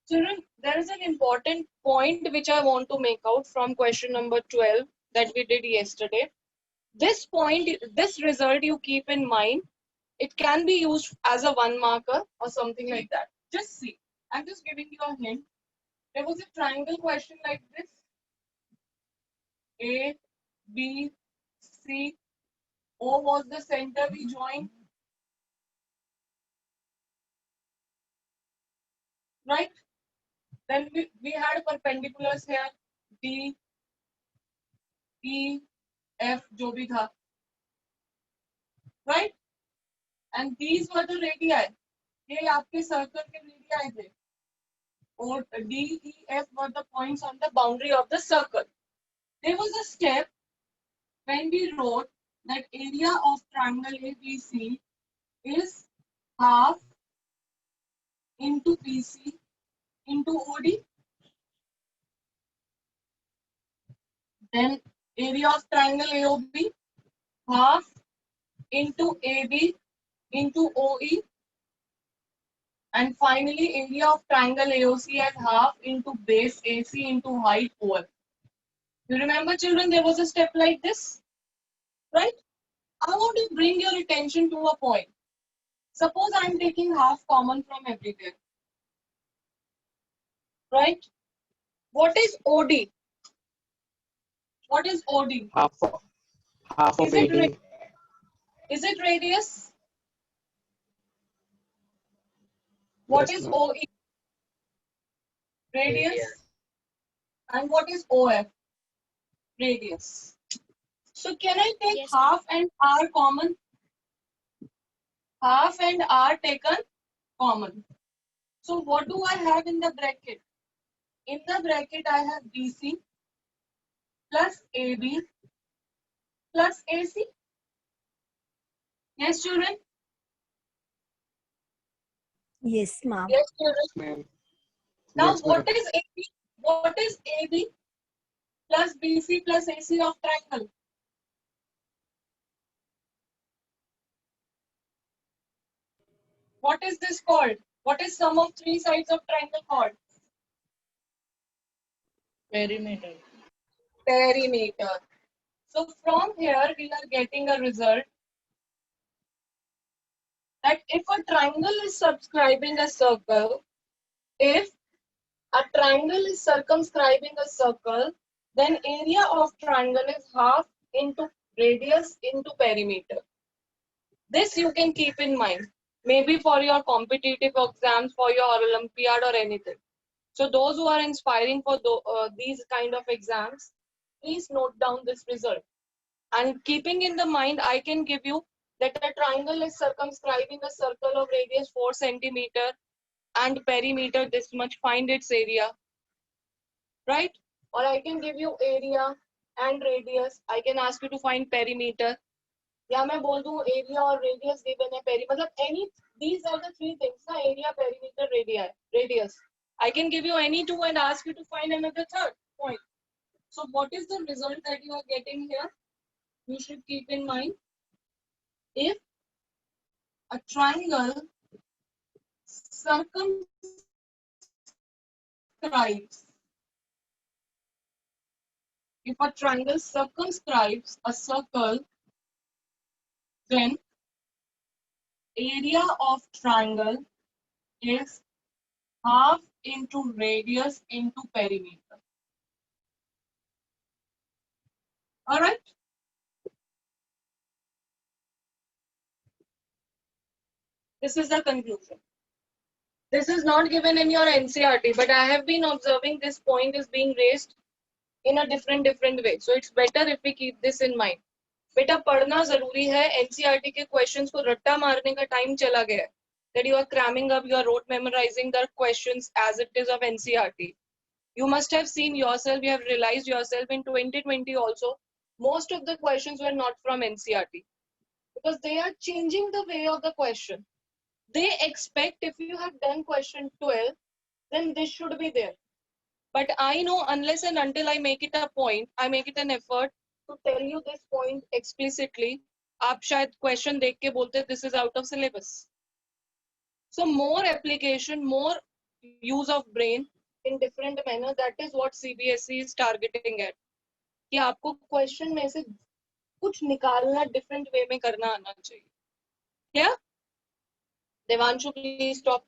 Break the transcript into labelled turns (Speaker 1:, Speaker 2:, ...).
Speaker 1: Children, there is an important point which I want to make out from question number 12 that we did yesterday. This point, this result you keep in mind. It can be used as a one marker or something like that. Just see. I'm just giving you a hint. There was a triangle question like this. A, B, C, O was the center we joined. Right? Then we had perpendiculars here. D, E, F, जो भी था. Right? And these were the radii. ये आपके circle के radii थे. Or D, E, F were the points on the boundary of the circle. There was a step when we wrote that area of triangle ABC is half into BC into OD. Then area of triangle AOB half into AB into OE. And finally area of triangle AOC at half into base AC into height OF. You remember, children, there was a step like this, right? I want to bring your attention to a point. Suppose I am taking half common from everywhere. Right? What is OD? What is OD?
Speaker 2: Half of AD.
Speaker 1: Is it radius? What
Speaker 2: Yes,
Speaker 1: is
Speaker 2: ma'am.
Speaker 1: OE? Radius. And what is OF? Radius. So can I take
Speaker 3: Yes,
Speaker 1: half and R common? Half and R taken common. So what do I have in the bracket? In the bracket I have BC plus AB plus AC. Yes, children?
Speaker 4: Yes, ma'am.
Speaker 1: Yes, children.
Speaker 2: Ma'am.
Speaker 1: Now
Speaker 2: Yes, ma'am.
Speaker 1: what is AB? What is AB plus BC plus AC of triangle? What is this called? What is sum of three sides of triangle called?
Speaker 5: Perimeter.
Speaker 1: Perimeter. So from here we are getting a result that if a triangle is circumscribing a circle, if a triangle is circumscribing a circle, then area of triangle is half into radius into perimeter. This you can keep in mind, maybe for your competitive exams, for your Olympiad or anything. So those who are inspiring for these kind of exams, please note down this result. And keeping in the mind, I can give you that a triangle is circumscribing a circle of radius 4 centimeter and perimeter this much, find its area. Right? Or I can give you area and radius. I can ask you to find perimeter. या मैं बोल दूं area और radius given है peri मतलब any these are the three things ना area perimeter radius. I can give you any two and ask you to find another third point. So what is the result that you are getting here? You should keep in mind, if a triangle circumscribes, if a triangle circumscribes a circle, then area of triangle is half into radius into perimeter. All right? This is the conclusion. This is not given in your NCERT, but I have been observing this point is being raised in a different way. So it's better if we keep this in mind. बेटा पढ़ना जरूरी है. NCERT के questions को रट्टा मारने का time चला गया है. That you are cramming up, you are rote memorizing the questions as it is of NCERT. You must have seen yourself, you have realized yourself in 2020 also, most of the questions were not from NCERT. Because they are changing the way of the question. They expect if you have done question 12, then this should be there. But I know unless and until I make it a point, I make it an effort to tell you this point explicitly, आप शायद question देख के बोलते this is out of syllabus. So more application, more use of brain in different manner. That is what CBSE is targeting at. कि आपको question में से कुछ निकालना डिफरेंट वे में करना आना चाहिए. क्या? Devanshu, please stop